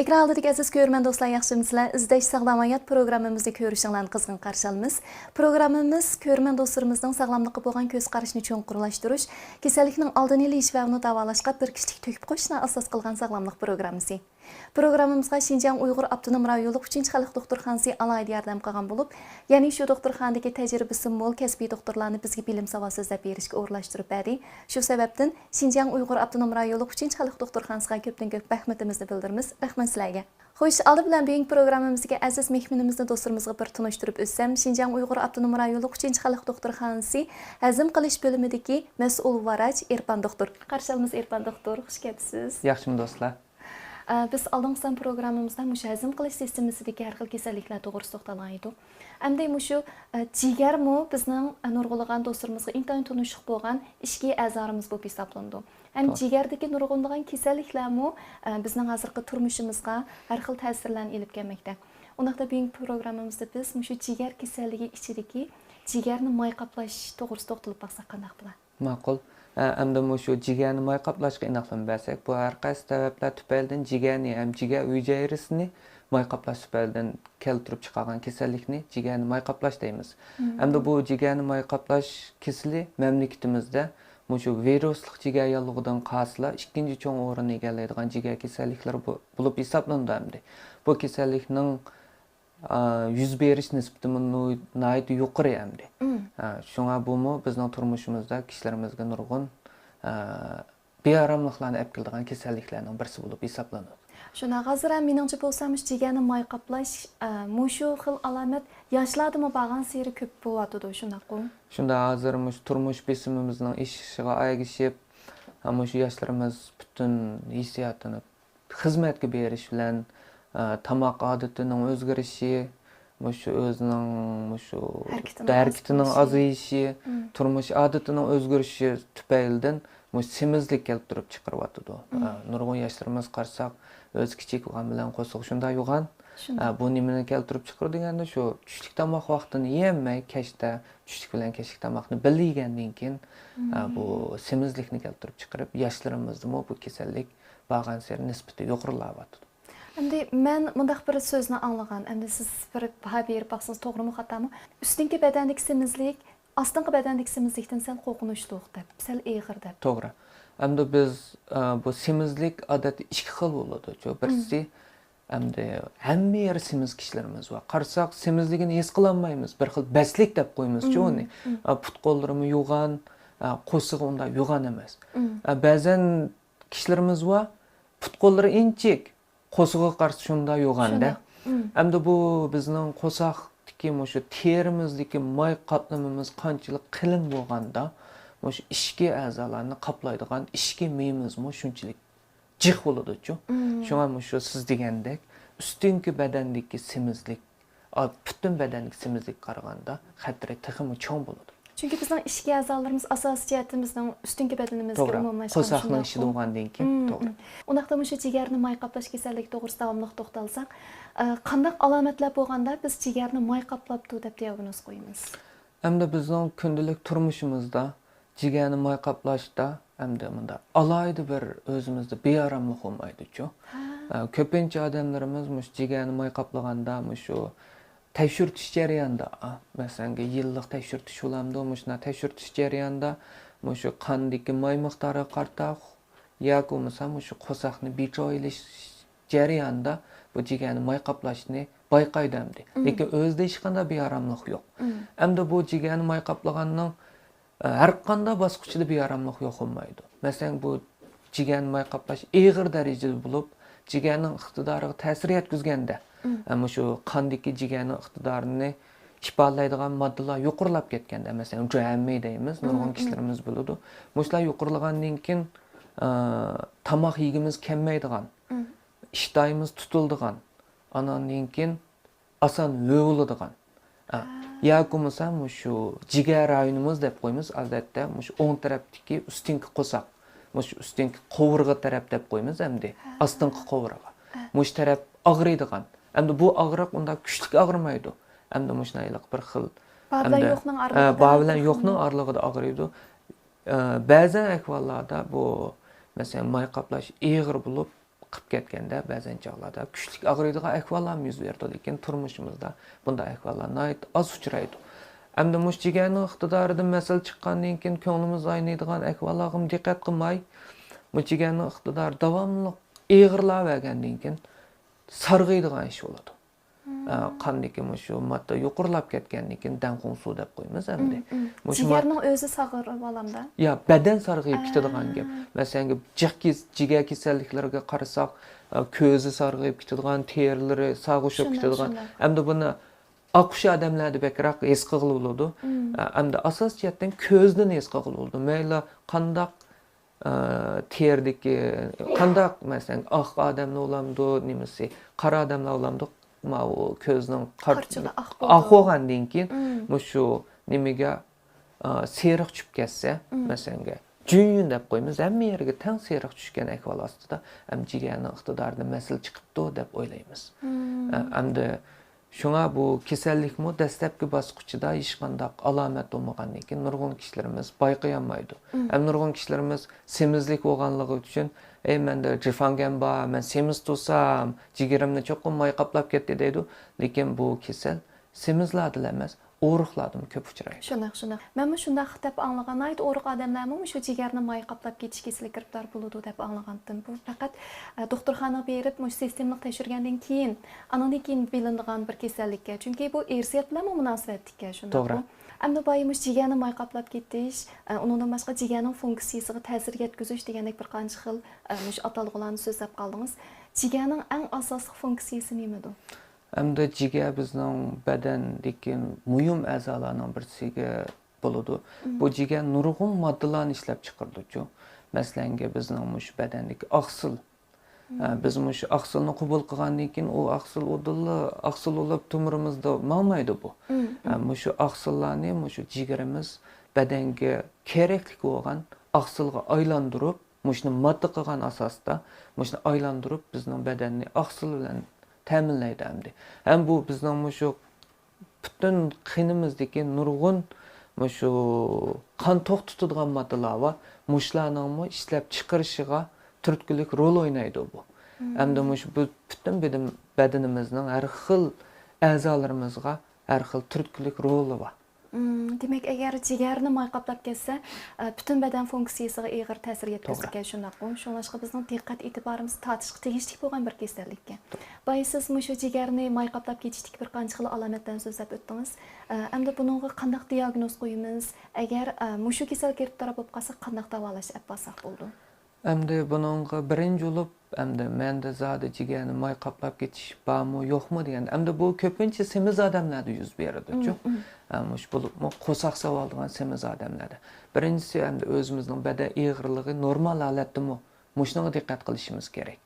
Ekran aldidagi aziz ko'rman do'stlar, yaxshimisizlar? İzdeş sağlam hayat programımızı ko'rishinglarni qizg'in qarshi olamiz. Programımız ko'rman do'stlarimizning sog'lomlikqa bo'lgan ko'z qarashini cho'nqurlashtirish, kasallikning oldini olish va uni davolashga bir kishilik to'kib qo'yishni asos qilgan sog'lomlik programmasi. Programımızga Şinjan Uyg'ur Abdunum rayonluq 3-chi xalq doktorxonasi alayda yordam qilgan bo'lib, ya'ni shu doktorxonadagi tajribasi mo'l kasbiy doktorlarni bizga bilim savob so'zlab berishga o'rlashtirib berdi. Shu sababdan Şinjan Uyg'ur Abdunum rayonluq 3-chi xalq doktorxonasiga ko'pdan ko'p rahmatimizni bildiramiz. Rahmat sizlarga. Xo'sh, aldi bilan bugungi programmamizga aziz mehmonimizni do'stlarimizga bir tunishtirib o'tsam, Şinjan Uyg'ur Abdunum rayonluq 3-chi xalq doktorxonasi hazm qilish bo'limidagi mas'ul varaj Erpan doktor. Qarshi olamiz Erpan doktor, xush kelibsiz. Yaxshimi do'stlar? Biz oldingi programmamizda mush hazm qilish sistemasidagi har xil kasalliklar to'g'risida to'xtalgan edik. Endi mushu jigarmi bizning nurg'ulagan do'stlarimizga intayin tunishib bo'lgan ishki a'zolarimiz bo'lib hisoblandi. Ham jigardagi nurg'unlagan kasalliklarmi bizning hozirgi turmushimizga har xil ta'sirlarni olib kelmoqda. Undaqda bugungi programmamizda biz mushu jigar kasalligi ichidagi jigarni moy qoplash to'g'risida to'xtalib baqsak qanday bo'ladi? Ma'qul. Endi shu jigarni moy qoplashga aniqlab bersak, bu har qaysi sabablar tufaylidan jigarni ham jigar hujayrasini moy qoplash tufaylidan keltirib chiqargan kasallikni jigarni moy qoplash deymiz. Endi bu jigarni moy qoplash kasali mamlakatimizda shu virusli jigar yollig'idan qasla ikkinchi cho'ng o'rinni egallaydigan jigar kasalliklari bo'lib hisoblanadi endi. Bu kasallikning yuz berish nisbati nihoyat yuqori endi. Shunga bumi bizning turmushimizda kishilarimizga nurg'un bearamliklarni olib keladigan kasalliklarning birisi bo'lib hisoblanadi. Shuna hozir ham meningcha bo'lsam, jigarni moy qoplash mushu xil alomat yoshlardimi bo'lgan seri ko'p bo'lyotdi, shunaqo. Shunda hozir turmush besimimizning eshishiga ergashib, shu yoshlarimiz butun hissiyotini xizmatga berish bilan tamoq odatining o'zgarishi, shu o'zining harakatining ozayishi, turmush odatining o'zgarishi tufaylidan semizlik keltirib chiqaryapti. Nurg'un yoshlarimiz qarsak, o'z kichik bo'lgan bilan qo'shib shunday yo'g'an. Bu nimani keltirib chiqardi deganda shu tushlik tomoq vaqtini yemay, kechda tushlik bilan kechki tomoqni birga yegandan keyin bu semizlikni keltirib chiqarib, yoshlarimizda bu kasallik bo'lgan sari nisbati yuqorilayapti. Endi men mundaq bir so'zni anglagan. Endi siz bir baho berib baqsangiz to'g'rimi xatomi? Ustingi badandagi semizlik, ostingi badandagi semizlikdan sal qo'rqinchliroq deb, sal eg'ir deb. To'g'ri. Endi biz bu semizlik odatda ikki xil bo'ladi. Birisi endi hamma yeri semiz kishilarimiz va qarsak semizligini his qilolmaymiz. Bir xil baslik deb qo'yamiz-ku uni. Put-qo'llarimi yo'g'an, qo'sig'i unda yo'g'an emas. Ba'zan kishilarimiz va put-qo'llari inchik, qo'sig'i qarshi shunda yo'g'anda. Endi bu bizning qo'saqdagi shu terimizdagi moy qatlamimiz qanchalik qalin bo'lganda, shu ishki a'zolarni qoplaydigan ishki miyimiz shunchalik jiq bo'ladi-ku. Shunga shu siz degandek ustunki badandagi semizlik, butun badandagi semizlik qaraganda xatri texmi cho'ng bo'ladi. Chunki bizning ishki a'zolarimiz asosiy jihatimizning ustunki badanimizga umumlashgan. Qo'saqning ishida bo'lgandan keyin to'g'ri. Undaqda shu jigarni moy qoplash kasalligi to'g'risida davomli to'xtalsak, qanday alomatlar bo'lganda biz jigarni moy qoplabdi deb diagnoz qo'yamiz? Endi bizning kundalik turmushimizda jigarni moy qoplashda endi bunda alayda bir o'zimizda bearamlik bo'lmaydi-ku. Ko'pincha odamlarimiz jigarni moy qoplaganda shu tekshirtish jarayonida, masalan, yillik tekshirtish bo'lamdi, shuna tekshirtish jarayonida shu qandagi moy miqdori qartaq yoki bo'lmasa shu qo'saqni bechoyilish jarayonida bu jigarni moy qoplashni bayqaydamdi. Lekin o'zida hech qanday bearamlik yo'q. Endi bu jigarni moy qoplaganning har qanday bosqichida bearamlik yo'q bo'lmaydi. Masalan, bu jigarni moy qoplash og'ir darajada bo'lib, jigarning iqtidoriga ta'sir yetkazganda, shu qandagi jigarning iqtidorini ifodalaydigan moddalar yuqorilab ketganda, masalan, JMA deymiz, nurg'un kishilarimiz biladi. Shular yuqorilagandan keyin tomoq yegimiz kelmaydigan, ishtoyimiz tutildigan, andan keyin oson lo'g'iladigan. Yoki bo'lmasa shu jigar rayonimiz deb qo'yamiz, albatta shu o'ng tarafdagi ustinki qo'saq, shu ustinki qovurg'a taraf deb qo'yamiz endi, ostinki qovurg'a. Shu taraf og'riydigan. Endi bu og'riq unda kuchli og'rimaydi. Endi shunaylik bir xil ba bilan yo'qning orlig'ida og'riydi. Ba'zan ahvollarda bu masalan moy qoplash og'ir bo'lib, qilib ketganda ba'zan chog'larda kuchli og'riydigan ahvollar yuz berdi, lekin turmushimizda bunday ahvollar nihoyat oz uchraydi. Hamda mush jigarning iqtidoridan masal chiqqandan keyin ko'nglimiz aynaydigan ahvollarga diqqat qilmay, bu jigarning iqtidori davomli eg'irlavergandan keyin sarg'aydigan ish bo'ladi. Qandiki shu modda yuqorilab ketgandan keyin danqon suv deb qo'yamiz hamda. Jigarning o'zi sag'irib olamda. Ya badan sarg'ayib ketadigan gap. Masalan, jigar kasalliklariga qarasak, ko'zi sarg'ayib ketadigan, terilari sag'ishib ketadigan. Hamda buni Akışı adamlarda bekrak his qilib bo'ladi. Hamda asosiyatdan ko'zdan his qilib bo'ladi. Mayli qandaq terdiki, qandaq masalan oq odamni olamdi, nimasi, qora odamlar olamdi, ma o ko'zning oq bo'lgandan keyin shu nimaga seriq tushib ketsa, masalan, juyun deb qo'yamiz, hamma yerga tang seriq tushgan ahvol ostida ham jigarning iqtidoridan masal chiqibdi deb o'ylaymiz. Hamda Şuna bu kasallikmi dastlabki bosqichida hech qanday alomat bo'lmagandan keyin nurg'un kishilarimiz bayqayanmaydi. Ham nurg'un kishilarimiz semizlik bo'lganligi uchun, "Ey menda jifangam bor, men semiz tursam, jigarimni cho'qim may qaplab ketdi" deydi. Lekin bu kasal semizlardan emas, o'riqlardan ko'p uchraydi. Shunaq. Men shunday deb anglagan ayt, o'riq odamlarmi shu jigarni may qaplab ketish kasallik giribdor bo'ladi deb anglagandim. Bu faqat doktorxonaga berib, sistemlik tekshirgandan keyin, andan keyin bilinadigan bir kasallikka. Chunki bu irsiyat bilan munosabatlikka shunday. To'g'ri. Ammo boyimiz jigarni may qaplab ketish, undan boshqa jigarning funksiyasiga ta'sir yetkazish degandek bir qancha xil atalg'ularni so'zlab qoldingiz. Jigarning eng asosiy funksiyasi nimadir? Hamda jigar bizning badandagi muhim a'zolarning birisiga bo'ladi. Bu jigar nurg'un moddalarni ishlab chiqaradi. Masalan, bizning mush badandagi oqsil. Biz mush oqsilni qabul qilgandan keyin u oqsil oqsil bo'lib tomirimizda ma'maydi bu. Mush oqsillarni mush jigarimiz badanga kerakli bo'lgan oqsilga aylantirib, mushni modda qilgan asosda mushni aylantirib bizning badanni oqsil bilan ta'minlaydi hamda. Ham bu bizning shu butun qinimizdagi nurg'un shu qon to'xtatadigan moddalar va mushlarning ishlab chiqarishiga turtkilik rol o'ynaydi bu. Hamda bu butun badanimizning har xil a'zolarimizga har xil turtkilik roli bor. Demak, agar jigarni may qaplab ketsa, butun badan funksiyasiga og'ir ta'sir yetkazadigan shunday. Shunlashqa bizning diqqat e'tiborimiz tortishga tegishli bo'lgan bir kasallikka. Boy siz shu jigarni may qaplab ketishlik bir qancha xil alomatlarni so'zlab o'tdingiz. Hamda buningga qanday diagnoz qo'yamiz? Agar shu kasal kelib tarab bo'lib qolsa, qanday davolash olsak bo'ldi? Hamda buningga birinchi bo'lib, hamda menda zodi jigarni may qaplab ketish bormi, yo'qmi degan. Hamda bu ko'pincha semiz odamlarda yuz beradi-ku. Mush bo'lib, qo'saq savolgan semiz odamlarda. Birinchisi hamda o'zimizning badan eg'irligi normal holatdami? Mushniga diqqat qilishimiz kerak.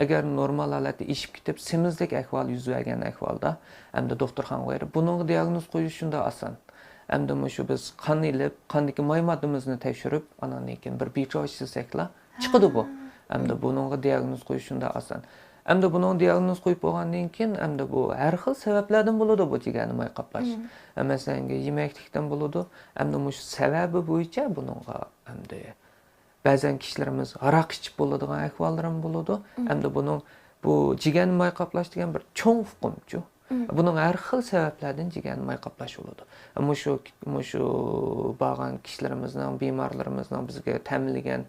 Agar normal holatda ishib ketib, semizlik ahvol yuz bergan ahvolda, hamda doktorxonaga borib, buning diagnoz qo'yish shunda oson. Hamda shu biz qon ilib, qondagi may moddamizni tekshirib, andan keyin bir bichoy silsakla chiqadi bu. Hamda buning diagnoz qo'yish shunda oson. Hamda buning diagnoz qo'yib bo'lgandan keyin hamda bu har xil sabablardan bo'ladi bu jigarni may qaplash. Masalan, yemeklikdan bo'ladi. Hamda shu sababi bo'yicha buningga hamda ba'zan kishilarimiz aroq ichib bo'ladigan ahvollar ham bo'ladi. Hamda buning bu jigarni may qaplash degan bir cho'ng hukm-ku. Buning har xil sabablardan jigarni may qaplash bo'ladi. Shu bo'lgan kishilarimizning, bemorlarimizning bizga ta'minlagan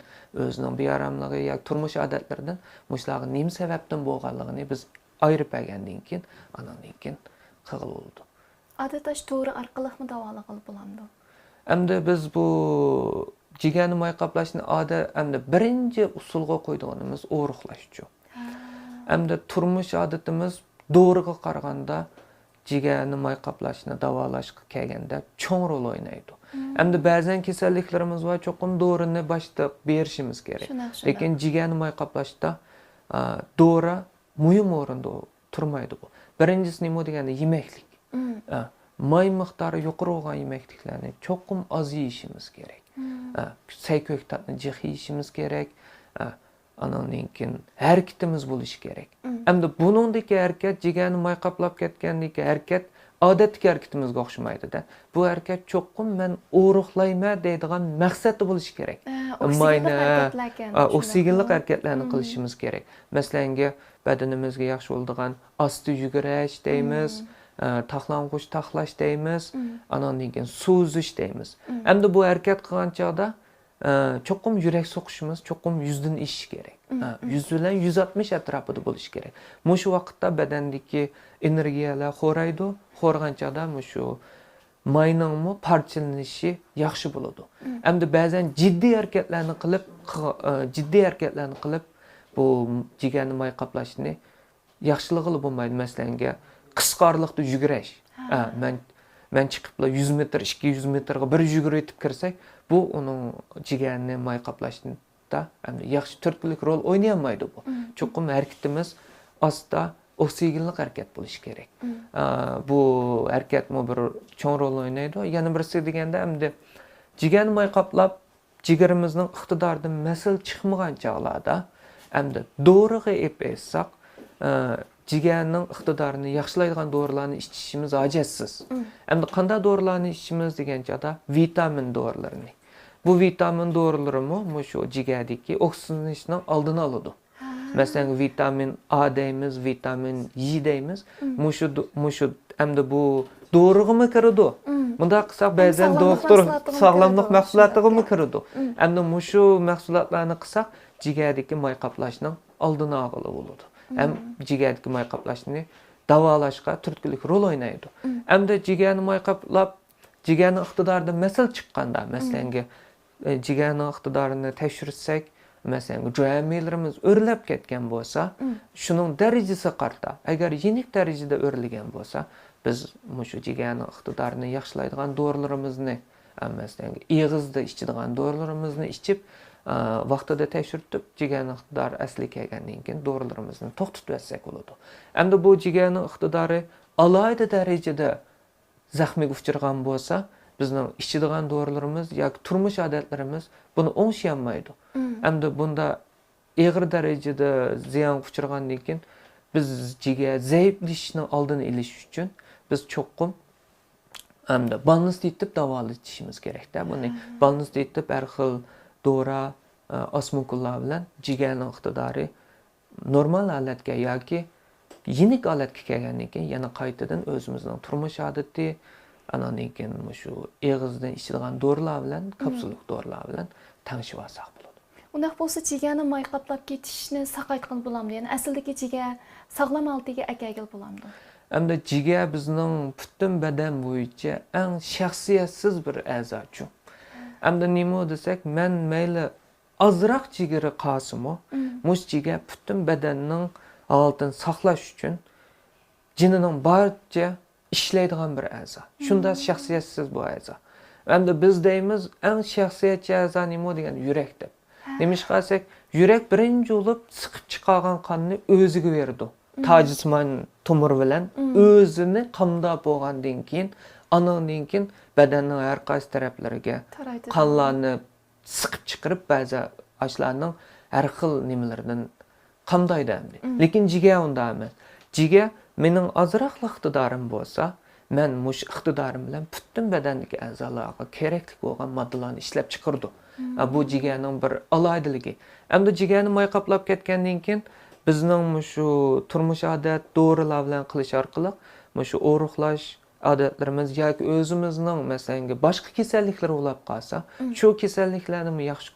o'zining bearamligi yoki turmush odatlaridan mushlarga nima sababdan bo'lganligini biz ayirib olgandan keyin, andan keyin qilib bo'ldi. Odatda to'g'ri orqali davola qilib bo'ladi. Hamda biz bu jigarni may qaplashni hamda birinchi usulga qo'yganimiz o'riqlash-ku. Hamda turmush odatimiz doğruga qaraganda jigarni may qaplashni davolashga kelganda cho'ng rol o'ynaydi. Hamda ba'zan kasalliklarimiz va cho'qim dorini boshda berishimiz kerak. Lekin jigarni may qaplashda dori muhim o'rinda turmaydi bu. Birinchisi nima deganda yemeklik. May miqdori yuqori bo'lgan yemekliklarni cho'qim oz yeyishimiz kerak. Sayko'ktatni jiq yeyishimiz kerak. Andan keyin harakatimiz bo'lishi kerak. Hamda buningdagi harakat jigarni may qaplab ketgandagi harakat odatdagi hareketimizga o'xshamaydi-da. Bu harakat cho'qqim men o'ruqlayman deydigan maqsadi bo'lishi kerak. Oksigenlik hareketlarni qilishimiz kerak. Masalan, badanimizga yaxshi bo'ladigan asti yugurish deymiz, taxlanqush taxlash deymiz, andan keyin suzish deymiz. Endi bu harakat qilgan chog'da cho'qqim yurak so'qishimiz cho'qqim 100 dan ishishi kerak. 100 bilan 160 atrofida bo'lishi kerak. Shu vaqtda badandagi energiyalar xo'raydi. Xo'rgan chog'da shu mayningmi parchalanishi yaxshi bo'ladi. Endi ba'zan jiddiy harakatlarni qilib bu jigarni may qaplashni yaxshiligi bo'lmaydi. Masalan, qisqarlikda yugurish. Men chiqib 100 metr, 200 metrga bir yugurib yetib kirsak, bu uning jigarni may qaplashda endi yaxshi turtkilik rol o'ynayolmaydi bu. Cho'qim harakatimiz asta oksigenlik harakat bo'lishi kerak. Bu harakatmi bir cho'ng rol o'ynaydi. Yana birisi deganda endi jigarni may qaplab, jigarimizning iqtidoridan masal chiqmagan chog'larda endi doriga epaysak, jigarning iqtidorini yaxshilaydigan dorilarni ichishimiz hojatisiz. Endi qanday dorilarni ichishimiz degan chog'da vitamin dorilarini. Bu vitamin dorilarimi shu jigardagi oksigenlashning oldini oladi. Masalan, vitamin A deymiz, vitamin Y deymiz. Mushu endi bu dorig'imi kiradi. Bunda qilsak ba'zan doktor sog'lomlik mahsulotlariga kiradi. Endi mushu mahsulotlarni qilsak jigardagi may qaplashning oldini olg'ili bo'ladi. Hem jigardagi may qaplashni davolashga turtkilik rol o'ynaydi. Endi jigarni may qaplab, jigarni iqtidoridan masal chiqqanda, masalan, jigarni iqtidorini tekshirsak, masalan, jo'yamlarimiz o'rlab ketgan bo'lsa, shuning darajasi qarta. Agar yenik darajada o'rilgan bo'lsa, biz shu jigarni iqtidorini yaxshilaydigan dorilarimizni, masalan, ig'izda ichadigan dorilarimizni ichib vaqtida tekshirib, jigarni iqtidori asli kelgandan keyin dorilarimizni to'xtatib bersak bo'ladi. Endi bu jigarni iqtidori alohida darajada zaxmiga uchragan bo'lsa, bizning ichadigan dorilarimiz yoki turmush odatlarimiz buni o'ngshayolmaydi. Endi bunda og'ir darajada ziyon uchragandan keyin biz jigar zaiflashishning oldini olish uchun biz cho'qqim endi balans etib davolashimiz kerak-da. Buni balans etib har xil dora, osmukullar bilan jigarning iqtidori normal holatga yoki yenik holatga kelgandan keyin yana qaytadan o'zimizning turmush odati, andan keyin shu og'izdan ichadigan dorilar bilan, kapsulik dorilar bilan tanishib olsak bo'ladi. Undaq bo'lsa jigarni may qaplab ketishni saqaytgan bo'lamdi. Ya'ni aslidagi jigar sog'lom holatiga akagil bo'lamdi. Endi jigar bizning butun badan bo'yicha eng shaxsiyatsiz bir a'zo-chu. Endi nima desak, men mayli azroq jigari qolsimi, mush jigar butun badanning holatini saqlash uchun jinining barcha ishlaydigan bir a'zo. Shunda shaxsiyatsiz bu a'zo. Endi biz deymiz, eng shaxsiyatchi a'zo nima degan yurak deb. Demiş qalsak, yurak birinchi bo'lib siqib chiqargan qonni o'ziga berdi. Tajisman tomir bilan o'zini qamdab bo'lgandan keyin, andan keyin badanning har qaysi taraflariga qonlarni siqib chiqarib ba'zi ashlarning har xil nimalardan qamdaydi endi. Lekin jigar unda emas. Jigar mening azroq iqtidorim bo'lsa, men mush iqtidorim bilan butun badandagi a'zolarga kerakli bo'lgan moddalarni ishlab chiqardi. Bu jigarning bir aloydiligi. Endi jigarni may qaplab ketgandan keyin bizning shu turmush odat dorilar bilan qilish orqali shu o'ruqlash odatlarimiz yoki o'zimizning masalan boshqa kasalliklar bo'lib qolsa, shu kasalliklarni yaxshi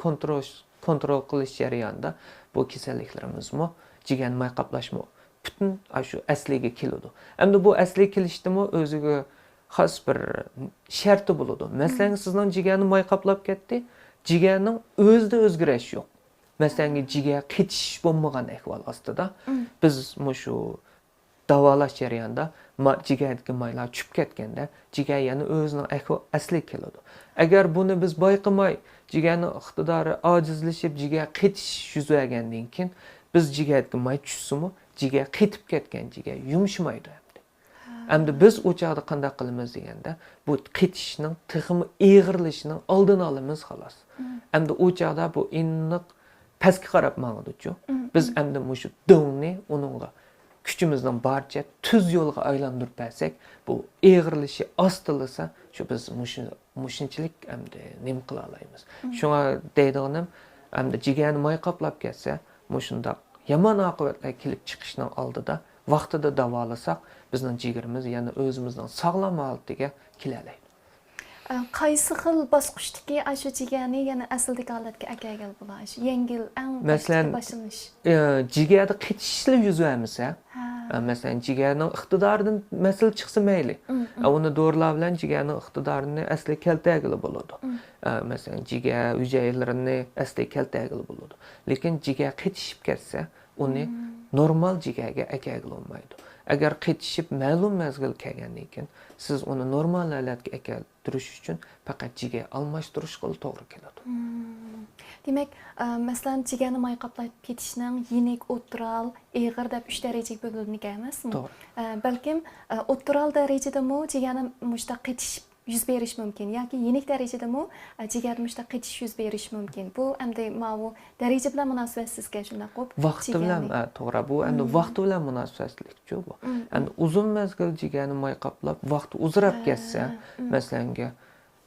kontrol qilish jarayonida bu kasalliklarimizni jigarni may qaplashmi butun shu asliga keladi. Endi bu asliga kelishdimi o'ziga xos bir sharti bo'ladi. Masalan, sizning jigarni may qaplab ketdi, jigarning o'zida o'zgarish yo'q. Masalan, jigar qetish bo'lmagan ahvol ostida biz shu davolash jarayonida jigardagi maylar tushib ketganda jigar yana o'zining asliga keladi. Agar buni biz bayqamay, jigarning iqtidori ojizlashib, jigar qetish yuz bergandan keyin biz jigardagi may tushsimi, jigar qetib ketgan jigar yumshamaydi. Endi biz u chog'da qanday qilamiz deganda, bu qetishning, tig'imi eg'irlashining oldini olamiz xolos. Endi u chog'da bu iniq pastga qarab mang'di-chu. Biz endi shu dongni uningga kuchimizning barcha tuz yo'lga aylantirib bersak, bu eg'irlishi ostilasa, shu biz mushunchalik hamda nim qila olamiz. Shunga deydiganim, hamda jigarni moy qoplab ketsa, mushundaq yomon oqibatlar kelib chiqishning oldida vaqtida davolasak, bizning jigarimiz yana o'zimizning sog'lom holatiga kelalaydi. Qaysi xil bosqichdagi shu jigarni yana asldagi holatga akaygal bo'ladi? Yengil, eng boshlanish. Jigarda qetishlar yuz bermasa, masalan, jigarning iqtidoridan masal chiqsa mayli. Uni dorilar bilan jigarning iqtidorini asli keltirgili bo'ladi. Masalan, jigar hujaylarini asli keltirgili bo'ladi. Lekin jigar qetishib ketsa, uni normal jigarga akaygal olmaydi. Agar qetishib ma'lum mezgil kelgandan keyin siz uni normal holatga keltirish uchun faqat jigar almashtirishga to'g'ri keladi. Demak, masalan, jigarni moy qoplab ketishning yenik, o'ttiral, eg'ir deb 3 darajaga bo'lingan emasmi? Balkim o'ttiral darajadami jigarni mushta qetishib yuz berish mumkin yoki yenik darajadami jigarda mushta qetish yuz berish mumkin. Bu hamda ma'vu daraja bilan munosabatsizga shunday qo'yib vaqt bilan to'g'ri, bu endi vaqt bilan munosabatlik bu. Endi uzun mezgil jigarni moy qoplab vaqt uzrab ketsa, masalan,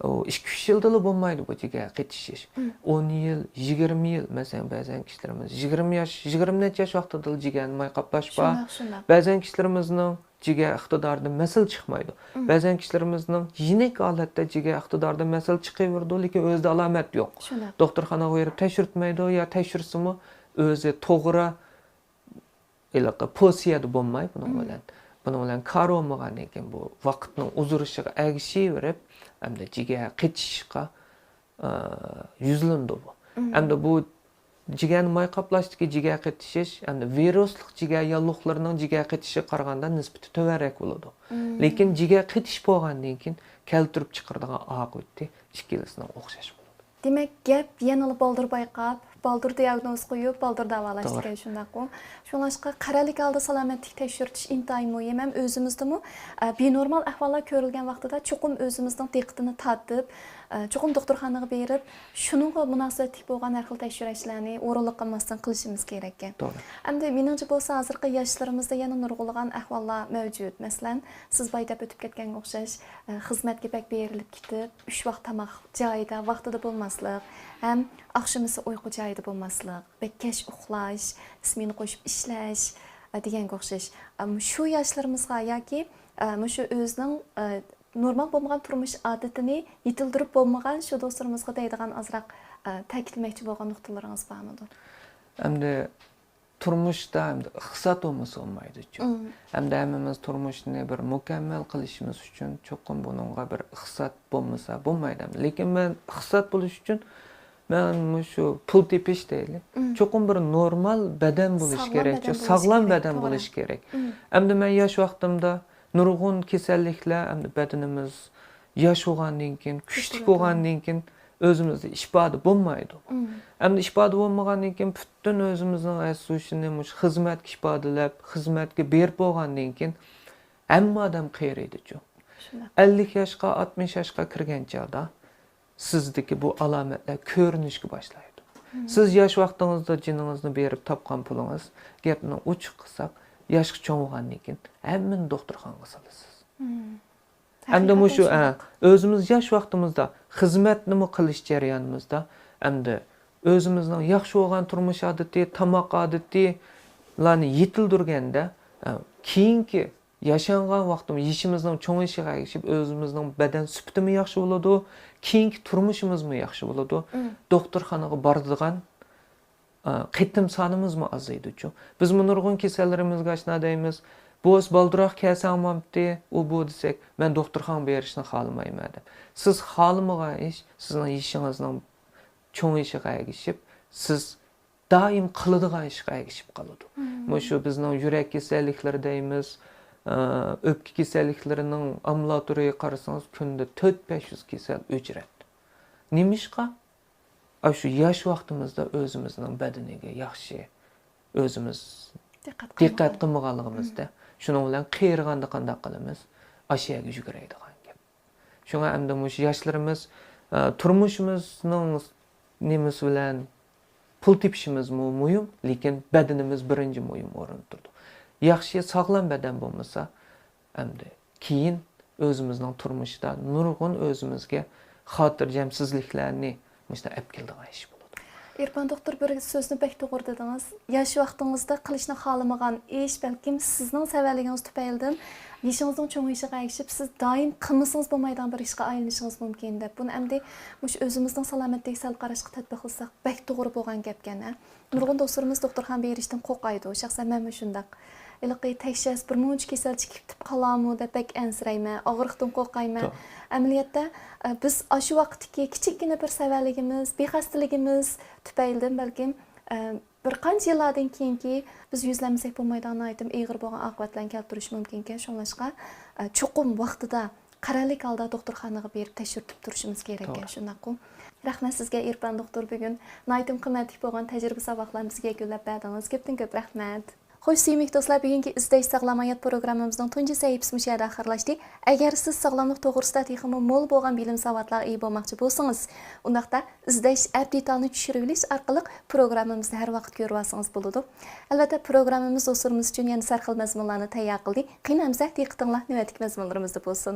2-3 yilda bo'lmaydi bu jigar qetishish. 10 yil, 20 yil, masalan, ba'zan kishilarimiz 20 yosh, 20 necha yosh vaqtida jigarni moy qoplash bor. Ba'zan kishilarimizning jigar iqtidoridan masal chiqmaydi. Ba'zan kishilarimizning yenik holatda jigar iqtidoridan masal chiqaverdi, lekin o'zida alomat yo'q. Doktorxonaga berib tekshirtmaydi yo tekshirsimi o'zi to'g'ri ilaqa posiyada bo'lmaydi buning bilan. Buning bilan kar olmagandan keyin bu vaqtning uzurishiga agishaverib, hamda jigar qetishga yuzlandi bu. Hamda bu jigarni moy qoplashdagi jigar qetishish, hamda virusli jigar yalluqlarining jigar qetishiga qaraganda nisbati to'g'riroq bo'ladi. Lekin jigar qetish bo'lgandan keyin keltirib chiqaradigan oqibati ikkilisidan o'xshash bo'ladi. Demak, gap yanada baldur bayqab, baldur diagnoz qo'yib, baldur davolash degan shundaqmi? Shunlashqa qaralik holda salomatlik tekshirtish intayin muhim. Ham o'zimizdami benormal ahvollar ko'rilgan vaqtida chuqur o'zimizning diqqatini tortib, chuqur doktorxonaga berib, shuningga munosabatli bo'lgan har xil tekshirishlarni o'rinli qilmasdan qilishimiz kerak ekan. Hamda meningcha bo'lsa, hozirgi yoshlarimizda yana nurg'ulg'an ahvollar mavjud. Masalan, siz bayda o'tib ketganga o'xshash xizmatga bak berilib ketib, 3 vaqt tomoq joyida, vaqtida bo'lmaslik, ham oqshomisi uyqu joyida bo'lmaslik, bekkash uxlash, ismini qo'shib ishlash deganga o'xshash. Shu yoshlarimizga yoki shu o'zining normal bo'lmagan turmush odatini yetildirib bo'lmagan shu do'stlarimizga deydigan azroq ta'kidlamoqchi bo'lgan nuqtalaringiz bormi? Hamda turmushda hamda iqtisod bo'lmasa olmaydi-ku. Hamda hammamiz turmushni bir mukammal qilishimiz uchun cho'qim buningga bir iqtisod bo'lmasa bo'lmaydi. Lekin men iqtisod bo'lish uchun men shu pul tepish deyli. Cho'qim bir normal badan bo'lish kerak, sog'lom badan bo'lish kerak. Hamda men yosh vaqtimda nurg'un kasalliklar hamda badanimiz yosh bo'lgandan keyin, kuchli bo'lgandan keyin o'zimizda ifoda bo'lmaydi. Hamda ifoda bo'lmagandan keyin butun o'zimizning resursini xizmatga ifodalab, xizmatga berib bo'lgandan keyin hamma odam qayraydi-ku. 50 yoshga, 60 yoshga kirgan chog'da sizdagi bu alomatlar ko'rinishga boshlaydi. Siz yosh vaqtingizda jiningizni berib topgan pulingiz, gapni ochiq qilsak, yoshga cho'ng bo'lgandan keyin hammani doktorxonaga solasiz. Hamda shu o'zimiz yosh vaqtimizda xizmat nima qilish jarayonimizda hamda o'zimizning yaxshi bo'lgan turmush odati, tomoq odatilarni yetildirganda keyingi yashangan vaqtimiz yishimizning cho'ng'ishiga erishib o'zimizning badan sifatimiz yaxshi bo'ladi, keyingi turmushimiz yaxshi bo'ladi. Doktorxonaga boradigan qitim sonimiz azaydi-ku. Biz nurg'un kasallarimizga shuna deymiz. Bu balduroq kelsamamdi, u bu desak, men doktorxonaga berishni xohlamayman deb. Siz xohlamagan ish sizning ishingizning cho'ng'ishiga erishib, siz doim qiladigan ishga erishib qoladi. Shu bizning yurak kasalliklari deymiz, o'pka kasalliklarining ambulatoriyaga qarasangiz kunda 400-500 kasal o'chiradi. Nimishqa? Shu yosh vaqtimizda o'zimizning badaniga yaxshi o'zimiz diqqat qilmaganligimizda shuning bilan qiyirganda qanday qilamiz? Ashiyaga yuguradigan gap. Shunga hamda yoshlarimiz turmushimizning nimasi bilan pul tepishimiz muhim, lekin badanimiz birinchi muhim o'rinda turdi. yaxshi sog'lom badan bo'lmasa, endi keyin o'zimizning turmushda nurg'un o'zimizga xotirjamsizliklarni mushta olib keladigan ish bo'ladi. İrfan doktor bir sözünü bək doğru dediniz. Yaş vaxtınızda qilishni xohlamagan ish balkim sizning savalligingiz tufaylidan yeshingizning cho'ng'ishiga ergishib, siz doim qilmasangiz bo'lmaydigan bir ishga aylanishingiz mumkin deb. Buni endi mush o'zimizning salomatlik sal qarashga tadbiq qilsak, bək to'g'ri bo'lgan gapkan. Nurg'un do'stlarimiz doktorxon berishdan qo'rqaydi. Shaxsan men shunday. Iliqi tekshirish bir muncha kasallik kelib qolarmi deb bək ansirayman, og'riqdan qo'rqayman. Amaliyotda biz shu vaqtdagi kichikgina bir savalligimiz, bexastaligimiz tufaylidan balkim bir qancha yillardan keyinki biz yuzlamasak bo'lmaydigan aytim ig'ir bo'lgan oqibatlarni keltirishi mumkin ekan. Shunlashqa chuqur vaqtida qaralik holda doktorxonaga berib tekshirib turishimiz kerak ekan. Shunaqmi? Rahmat sizga Irfan doktor bugun aytim qimmatli bo'lgan tajriba saboqlarni bizga yakunlab berdingiz. Ko'pdan ko'p rahmat. Xo'sh, suyimli do'stlar, bugungi izlash sog'lom hayot programmamizning tunji sahifasi bu yerda oxirlashdi. Agar siz sog'lomlik to'g'risida texmo mo'l bo'lgan bilim savodlarga ega bo'lmoqchi bo'lsangiz, undaqda izlash app detalni tushirib olish orqali programmamizni har vaqt ko'rib olsangiz bo'ladi. Albatta, programmamiz do'stlarimiz uchun yana sarxil mazmunlarni tayyor qildik. Qiynamsak, diqqatinglar navbatdagi mazmunlarimizda bo'lsin.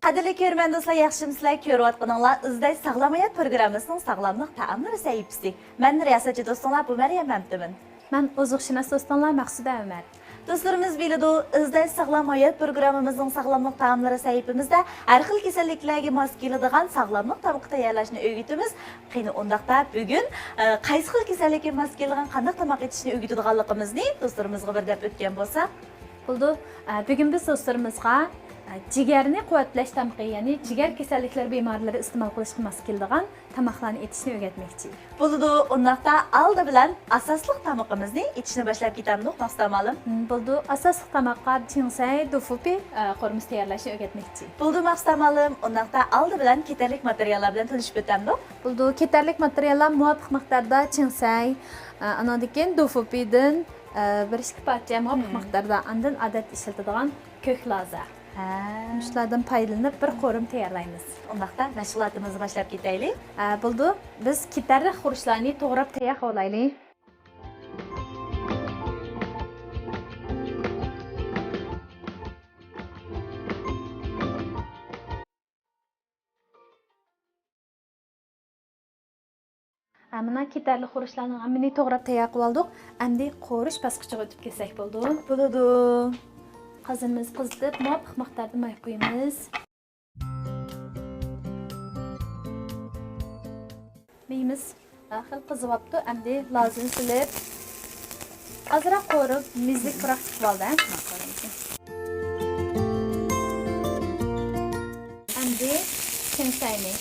Qadrli ko'rman do'stlar, yaxshimisizlar? Ko'rayotganinglar izlash sog'lom hayot programmasining sog'lomlik ta'amlari sahifasi. Men riyosatchi do'stlar, bu Maryam Mamtimin. Men oziqshunos do'stlar, Maqsuda Umar. Do'stlarimiz biladi, izlash sog'lom hayot programmamizning sog'lomlik ta'amlari sahifamizda har xil kasalliklarga mos keladigan sog'lomlik tovuq tayyorlashni o'rgatamiz. Qani undaqda bugun qaysi xil kasallikka mos keladigan qanday tomoq etishni o'rgatadiganligimizni do'stlarimizga bir deb o'tgan bo'lsak, bo'ldi. Bugun biz do'stlarimizga jigarni quvvatlash tamqi, ya'ni jigar kasalliklari bemorlari iste'mol qilishga mos keladigan tomoqlarni etishni o'rgatmoqchi. Bo'ldi, undaqda aldi bilan asosli tomoqimizni etishni boshlab ketamiz, maqsamalim. Bo'ldi, asosli tomoqqa chingsay, dufupi qo'rimiz tayyorlashni o'rgatmoqchi. Bo'ldi, maqsamalim. Undaqda aldi bilan ketarlik materiallar bilan tanishib o'tamiz. Bo'ldi, ketarlik materiallar muvofiq miqdorda chingsay, anodikin dufupidan bir ikki parcha muvofiq miqdorda andin odat ishlatadigan ko'k loza. Shulardan foydalanib bir qo'rim tayyorlaymiz. Undaqda mashg'ulotimizni boshlab ketaylik. Bo'ldi, biz ketarlik xurishlarni to'g'rab tayyor qilaylik. Mana ketarlik xurishlarning hammani to'g'rab tayyor qilib oldik. Endi qo'rish bosqichiga o'tib ketsak bo'ldi. Bo'ladi. Qazimiz qizitib, muvofiq miqdorda may qo'yamiz. Mayimiz xil qizibyapti. Endi lozim silib, ozroq qo'rib, mizlik biroq chiqib oldi. Endi chingsayni.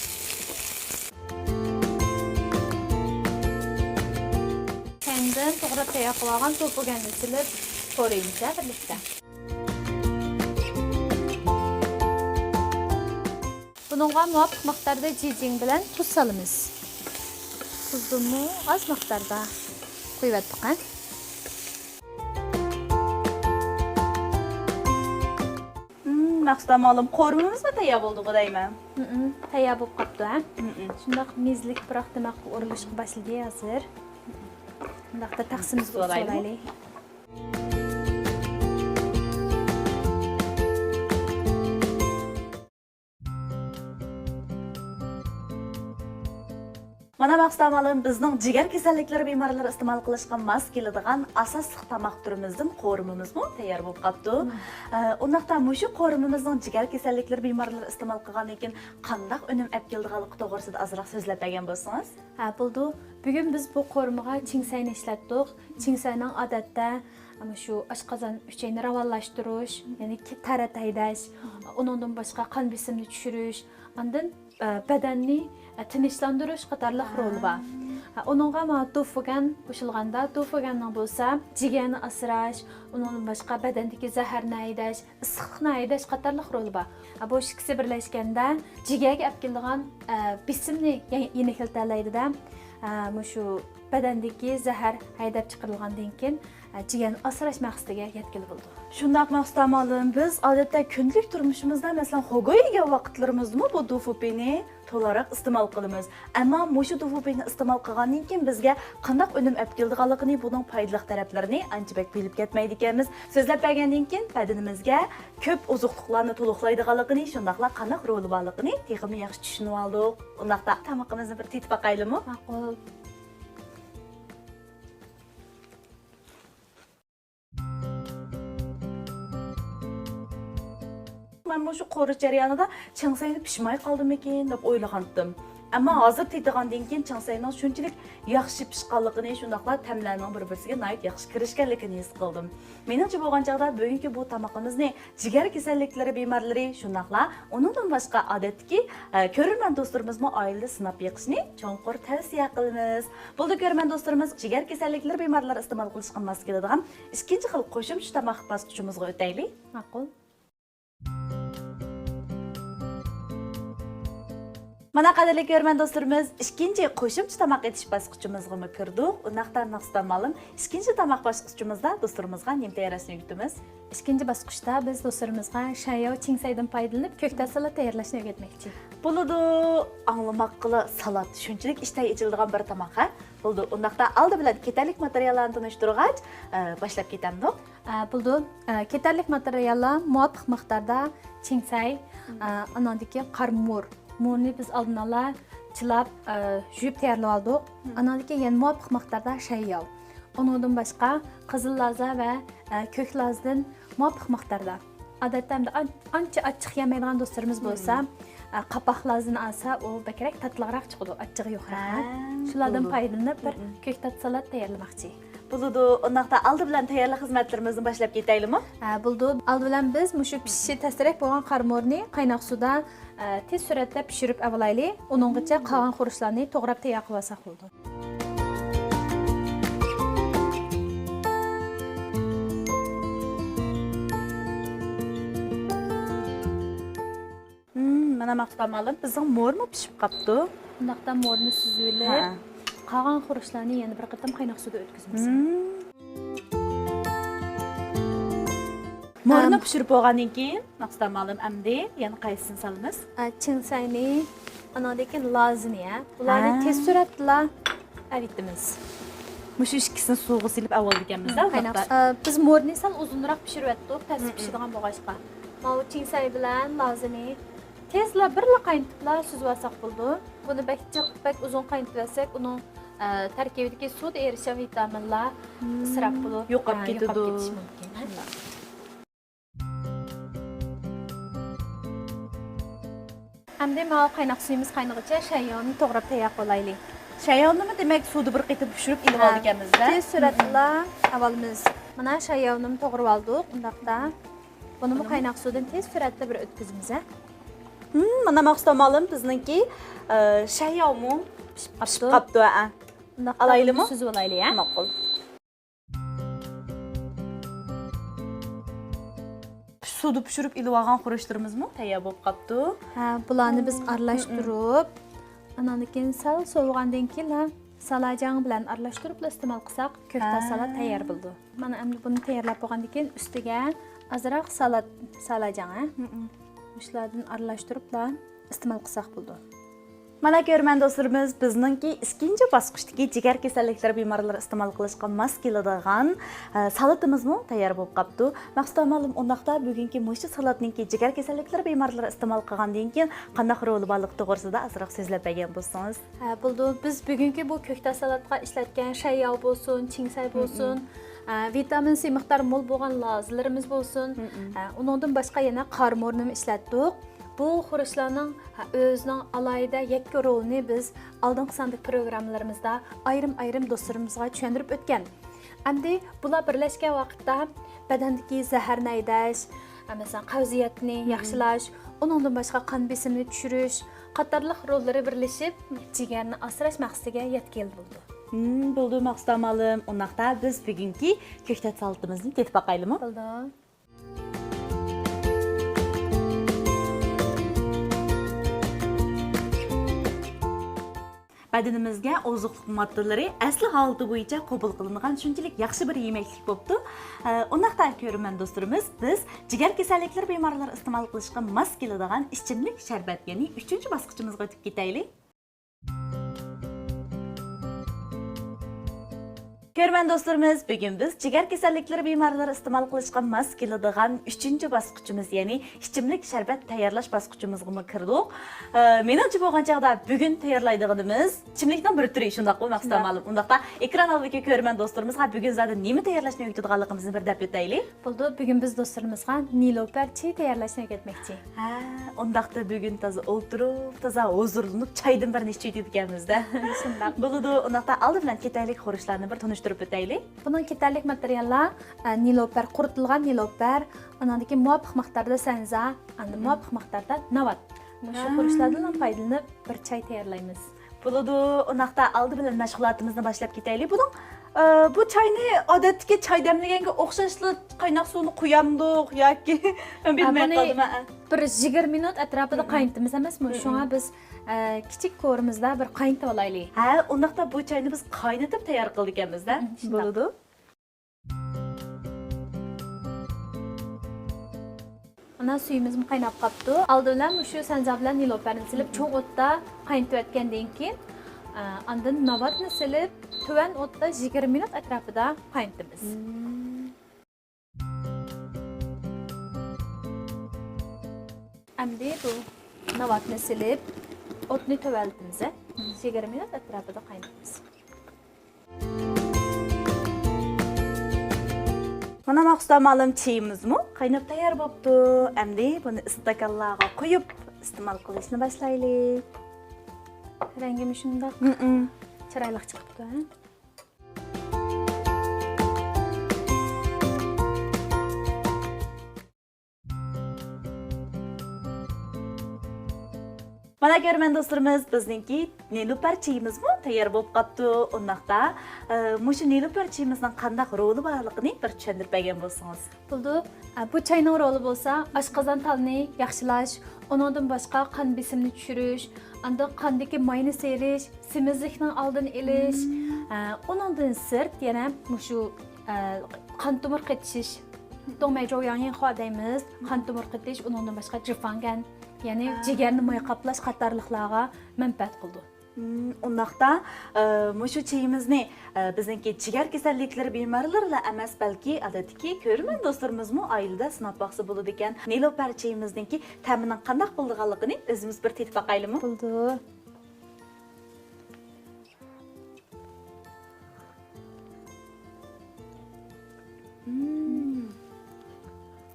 Kendim to'g'rab tayyor qilgan to'pigani silib qo'raymiz birlikda. Bununla muvafiq miqdorda jijing bilan tuz solamiz. Tuzni oz miqdorda qo'yib atdik. Maqsamalim, qo'rmimizmi tayyor bo'ldi, deyman. Tayyor bo'lib qopti. Shundoq mizlik biroq demoqqa urilishga boshladi hozir. Bundaqda taqsimimizni so'raylik. Mana maqsamalim bizning jigar kasalliklari bemorlari iste'mol qilishga mos keladigan asosli tomoq turimizdan qo'rimimizmi tayyor bo'lib qopti. Undaqda mushu qo'rimimizning jigar kasalliklari bemorlari iste'mol qilgandan keyin qanday unum olib keldiganligi to'g'risida ozroq so'zlab bergan bo'lsangiz. Bo'ldi. Bugun biz bu qo'rimiga chingsayni ishlatdik. Chingsayning odatda ama shu oshqozon uchayni ravonlashtirish, ya'ni tarat haydash, undan boshqa qon besimini tushirish, undan badanni tinchlantirish qatorliq roli bor. Uningga to'figan qo'shilganda, to'figanning bo'lsa, jigarni asrash, undan boshqa badandagi zaharni haydash, issiqlikni haydash qatorliq roli bor. Bu ikkisi birlashganda jigarga olib keladigan besimni yenikiltalaydi-da. Shu badandagi zahar haydab chiqarilgandan keyin jigarni asrash maqsadiga yetkili bo'ldi. Shundaq maqsadamalım biz odatda kunlik turmushimizda masalan xo'goy yegan vaqtlarimizda bu dufupini to'laroq iste'mol qilamiz. Ammo mushu dufupini iste'mol qilgandan keyin bizga qanday unum olib keldiganligini, buning foydali taraflarini anchalik bilib ketmaydi ekanmiz. So'zlab bergandan keyin badanimizga ko'p ozuqliqlarni to'liqlaydiganligini, shundaqla qanday roli borligini texnik yaxshi tushunib oldik. Undaqda tamoqimizni bir tetib baqaylikmi? Ma'qul. Men bu qorish jarayonida chingsayni pishmay qoldimi ekan deb o'ylagandim. Ammo hozir tetigandan keyin chingsayning shunchalik yaxshi pishganligini, shundaqla ta'mlarning bir-biriga nayt yaxshi kirishganligini his qildim. Meningcha bo'lgan chaqda bugungi bu tamoqimizni jigar kasalliklari bemorlari, shundaqla uningdan boshqa odatdagi ko'rman do'stlarimizmi oilada sinab yiqishni cho'nqur tavsiya qilamiz. Bo'ldi ko'rman do'stlarimiz, jigar kasalliklari bemorlari iste'mol qilishga mos keladigan ikkinchi xil qo'shimcha tamoq bosqichimizga o'taylik. Ma'qul. Mana qadrli ko'rman do'stlarimiz, ikkinchi qo'shimcha tamoq etish bosqichimizga kirdik. Unaqdan maqsadmalım, ikkinchi tamoq bosqichimizda do'stlarimizga nima tayyorlashni o'rgatamiz. Ikkinchi bosqichda biz do'stlarimizga shayo chingsaydan foydalanib ko'ktat salat tayyorlashni o'rgatmoqchi. Bo'ladi, anglamoqli salat shunchalik ishday ichiladigan bir tamoq. Bo'ldi, undaqda oldi bilan ketarlik materiallarni tanishtirgach, boshlab ketamiz. Bo'ldi, ketarlik materiallar muvofiq miqdorda chingsay, anandagi qarmur Murni biz oldin ola chilab, yuvib tayyorlab oldik. Anadagi yana muvofiq miqdorda shayyol. Undan boshqa qizil loza va ko'k lozdan muvofiq miqdorda. Odatda ancha achchiq yemaydigan do'stlarimiz bo'lsa, qapoq lozini olsa, u bakrak tatliroq chiqadi, achchig'i yo'qroq. Shulardan foydalanib bir ko'ktat salat tayyorlamoqchi. Bo'ldi, undaqda oldi bilan tayyorlik xizmatlarimizni boshlab ketaylikmi? Bo'ldi, oldi bilan biz mushu pishishi tasdiq bo'lgan qarmurni qaynoq suvda tez suratda pishirib avlaylik. Uninggacha qolgan xurishlarni to'g'rab tayyor qilib olsak bo'ldi. Mana maqsadmalım, bizning mo'rmi pishib qopti. Undaqda mo'rni suzilib, qolgan xurishlarni yana bir qatam qaynoq suvda o'tkazamiz. Mo'rni pishirib bo'lgandan keyin maqsadmalım endi yana qaysini solamiz? Chingsayni, anadagi lozini, ularni tez suratda avitimiz. Mushu ikkisini suvga silib avval ekanmiz-da. Biz mo'rni sal uzunroq pishirib etdik, tez pishadigan bo'lg'achqa. Mana chingsay bilan lozini tezla birla qaynatibla suzib olsak bo'ldi. Buni bak uzun qaynatib olsak, uning tarkibidagi suvda erishan vitaminlar isrof bo'lib, yo'qolib ketadi. Endi mana qaynoq suyimiz qaynag'icha shayyonni to'g'rab tayyor qilaylik. Shayyonnimi demak suvda bir qitib pishirib ilib oldik ekanmiz-da. Tez suratda avvalimiz mana shayyonni to'g'rab oldik. Undaqda buni qaynoq suvdan tez suratda bir o'tkazamiz. Mana maqsadmalım bizningki shayyonmi pishib qopti. Undaqda Alaylimi? suzib olaylik, ha? Ma'qul. Suvda pishirib ilib olgan xurishlarimizmi tayyor bo'lib qopti. Bularni biz aralashtirib, andan keyin sal sovigandan keyin salajan bilan aralashtirib iste'mol qilsak, ko'ktat salat tayyor bo'ldi. Mana endi buni tayyorlab bo'lgandan keyin ustiga azroq salajan, shulardan aralashtirib iste'mol qilsak bo'ldi. Mana ko'rman do'stlarimiz, bizningki ikkinchi bosqichdagi jigar kasalliklari bemorlari iste'mol qilishga mos keladigan salatimizmi tayyor bo'lib qopti. Maqsadmalım undaqda bugungi mushu salatningki jigar kasalliklari bemorlari iste'mol qilgandan keyin qanday roli borligi to'g'risida azroq so'zlab bergan bo'lsangiz. Bo'ldi. Biz bugungi bu ko'ktat salatga ishlatgan shayyo bo'lsin, chingsay bo'lsin, vitamin C miqdori mo'l bo'lgan lozlarimiz bo'lsin, uningdan boshqa yana qarmurni ishlatdik. Bu xurishlarning o'zining alayida yakka rolini biz oldingi sonli programmalarimizda ayrim do'stlarimizga tushuntirib o'tgan. Endi bular birlashgan vaqtda badandagi zaharni aydash, masalan qavziyatni yaxshilash, uningdan boshqa qon besimini tushirish qatorliq rollari birlashib jigarni asrash maqsadiga yetkazil bo'ldi. Bo'ldi maqsadmalım. Undaqda biz bugungi ko'ktat salatimizni tetib baqaylikmi? Bo'ldi. badanimizga oziqlik moddalari asli holati bo'yicha qabul qilingan shunchalik yaxshi bir yemeklik bo'pti. Undaqdan ko'rman do'stlarimiz, biz jigar kasalliklari bemorlari iste'mol qilishga mos keladigan ichimlik sharbat, ya'ni 3-bosqichimizga o'tib ketaylik. Ko'rman do'stlarimiz, bugun biz jigar kasalliklari bemorlari iste'mol qilishga mos keladigan 3-bosqichimiz, ya'ni ichimlik sharbat tayyorlash bosqichimizga kirdik. Menimcha bo'lgan chaqda bugun tayyorlaydiganimiz ichimlikning bir turi, shundoq maqsad ma'lum. Undaqda ekran oldidagi ko'rman do'stlarimizga bugun zada nima tayyorlashni o'rgatadiganligimizni bir deb o'taylik. Bo'ldi, bugun biz do'stlarimizga niloper çay tayyorlashni o'rgatmoqchi. Undaqda bugun toza o'tirib, toza huzurlanib chaydan bir nechta ekanmizda. Shundoq. Bo'ldi, undaqda oldi bilan ketaylik xurishlarni bir tunishtirib o'taylik. Bunun ketarlik materiallar niloper, quritilgan niloper, anandaki muvafiq miqdorda sanza, anda muvafiq miqdorda navat. Shu xurishlardan foydalanib bir çay tayyorlaymiz. Bo'ldi, undaqda oldi bilan mashg'ulotimizni boshlab ketaylik. Bu çayni odatdagi çay demlaganga o'xshashli qaynoq suvni quyamdiq yoki bilmay qoldim. Bir 20 minut atrofida qaynatamiz emasmi? Shunga biz kichik ko'rimizda bir qaynatib olaylik. Undaqda bu çayni biz qaynatib tayyor qildik ekanmiz-da. Bo'ldi. Ana suyimiz qaynab qopti. Oldindan shu sanza bilan niloperni silib, cho'ng o'tda qaynatib o'tgandan keyin andın navatni silib, tuvan o'tda 20 minut atrofida qaynatamiz. Endi bu navatni silib, o'tni tuvaltimiz, 20 minut atrofida qaynatamiz. Mana maqsad ma'lum çayimizmi qaynab tayyor bo'pti. Endi buni istakanlarga qo'yib iste'mol qilishni boshlaylik. Rengim shundoq chiroyli chiqibdi. Mana ko'rman do'stlarimiz, bizningki niloper çayimizmi tayyor bo'lib qopti. Undaqda mushu niloper çayimizning qanday roli borligini bir tushuntirib bergan bo'lsangiz. Bo'ldi. Bu çayning roli bo'lsa, oshqozon talini yaxshilash, undan boshqa qon besimini tushirish, anda qondagi mayni serish, semizlikning oldini olish, undan sirt yana mushu qon tomir qetishish, do'mayjo yangin xodaymiz, qon tomir qetish, undan boshqa jifangan, ya'ni jigarni moy qaplash qatorliqlarga manfaat qildi. Undaqda mushu çayimizni bizningki jigar kasalliklari bemorlarla emas, balki odatdagi ko'rman do'stlarimizmi oilada sinab baqsa bo'ladi ekan. Niloper çayimizningki ta'mining qanday bo'lganligini o'zimiz bir tetib baqaylikmi? Bo'ldi.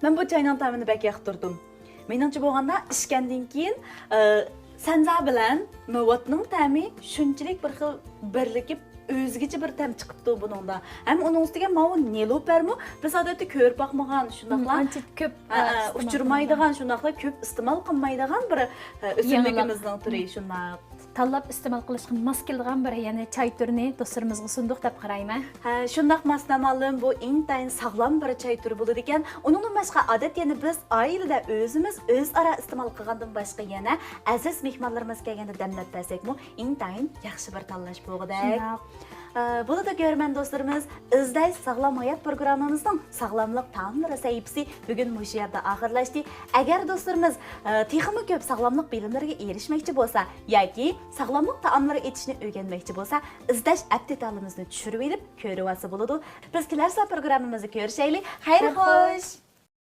Men bu çayning ta'mini bak yoqtirdim. Meningcha bo'lganda ishgandan keyin sanza bilan navatning ta'mi shunchalik bir xil birlikib o'zgacha bir ta'm chiqibdi buningda. Ham uning ustiga mana nilopermi biz odatda ko'rib boqmagan shundaqlar Ancha ko'p uchirmaydigan, shundaqlar ko'p iste'mol qilmaydigan bir o'simligimizning turi shunday. Tanlab iste'mol qilishga mos keladigan bir yana çay turini do'stlarimizga sunduq deb qarayman. Shundaq masnamalım bu intayin sağlam bir çay turi bo'ladi ekan. Uningdan boshqa odat yana biz oilada o'zimiz o'zaro iste'mol qilgandan boshqa yana aziz mehmonlarimiz kelganda damlab bersak-mu, intayin yaxshi bir tanlash bo'lgudek. Bunu da görmen dostlarımız, İzday Sağlam Hayat programımızın sağlamlık taamları sayıpsi bugün bu yerde ahırlaştı. Eğer dostlarımız texmi köp sağlamlık bilimleriga erişmekçi bolsa yoki sağlamlık taamları etishni o'rganmoqchi bolsa, izdash aptitalimizni tushirib elib ko'rib olsa bo'ladi. Biz kelarsa programmamizni ko'rishaylik. Xayr xo'sh.